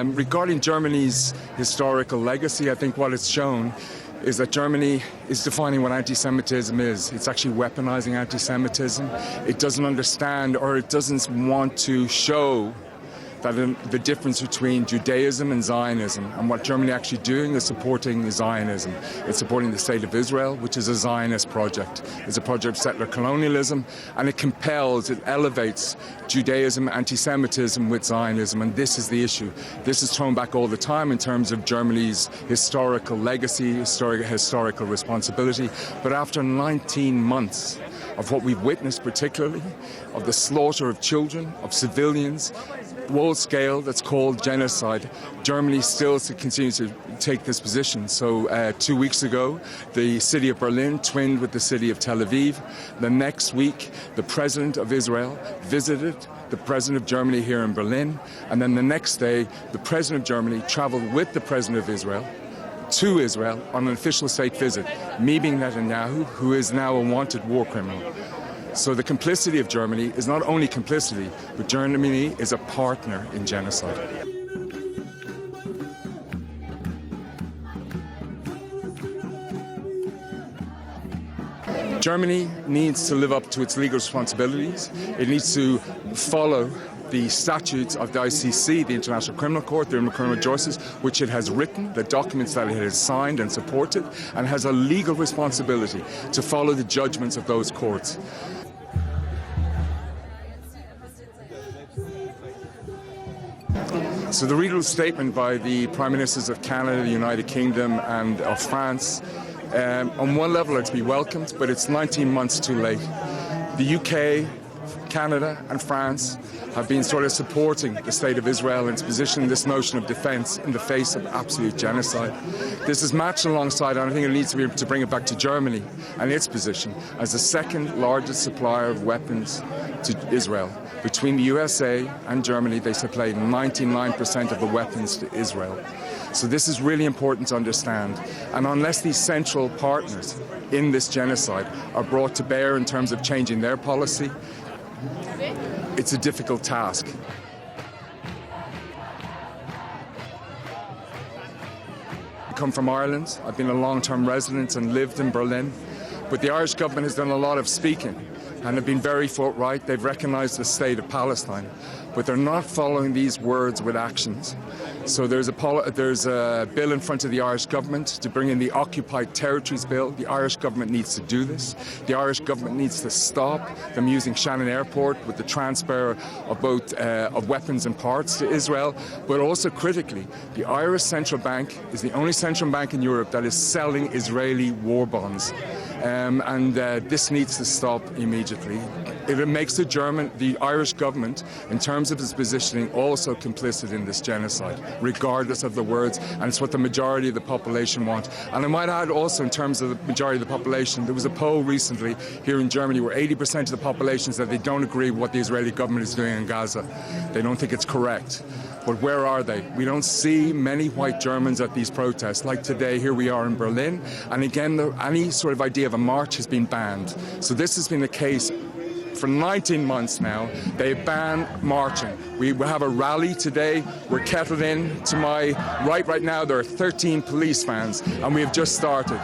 Regarding Germany's historical legacy, I think what it's shown is that Germany is defining what anti-Semitism is. It's actually weaponizing anti-Semitism. It doesn't understand, or it doesn't want to show that the difference between Judaism and Zionism, and what Germany actually doing is supporting Zionism. It's supporting the State of Israel, which is a Zionist project. It's a project of settler colonialism, and it compels, it elevates Judaism, anti-Semitism with Zionism, and this is the issue. This is thrown back all the time in terms of Germany's historical legacy, historical responsibility, but after 19 months of what we've witnessed, particularly of the slaughter of children, of civilians, world scale, that's called genocide, Germany still continues to take this position. So 2 weeks ago, the city of Berlin twinned with the city of Tel Aviv. The next week, the president of Israel visited the president of Germany here in Berlin. And then the next day, the president of Germany traveled with the president of Israel to Israel on an official state visit, meeting Netanyahu, who is now a wanted war criminal. So the complicity of Germany is not only complicity, but Germany is a partner in genocide. Germany needs to live up to its legal responsibilities. It needs to follow the statutes of the ICC, the International Criminal Court, the Criminal Justice, which it has written, the documents that it has signed and supported, and has a legal responsibility to follow the judgments of those courts. So the legal statement by the Prime Ministers of Canada, the United Kingdom and of France, on one level it's to be welcomed, but it's 19 months too late. The UK, Canada and France have been sort of supporting the State of Israel in its position in this notion of defence in the face of absolute genocide. This is matched alongside, and I think it needs to be able to bring it back to Germany and its position as the second largest supplier of weapons to Israel. Between the USA and Germany, they supply 99% of the weapons to Israel. So this is really important to understand. And unless these central partners in this genocide are brought to bear in terms of changing their policy, it's a difficult task. I come from Ireland. I've been a long-term resident and lived in Berlin. But the Irish government has done a lot of speaking and have been very forthright. They've recognised the state of Palestine, but they're not following these words with actions. So there's a bill in front of the Irish government to bring in the Occupied Territories Bill. The Irish government needs to do this. The Irish government needs to stop them using Shannon Airport with the transfer of both of weapons and parts to Israel, but also critically, the Irish Central Bank is the only central bank in Europe that is selling Israeli war bonds. This needs to stop immediately. It makes the Irish government, in terms of its positioning, also complicit in this genocide, regardless of the words, and it's what the majority of the population want. And I might add also, in terms of the majority of the population, there was a poll recently here in Germany where 80% of the population said they don't agree with what the Israeli government is doing in Gaza. They don't think it's correct. But where are they? We don't see many white Germans at these protests. Like today, here we are in Berlin, and again, any sort of idea of a march has been banned. So this has been the case for 19 months now. They ban marching. We have a rally today. We're kettled in. To my right now, there are 13 police vans, and we have just started.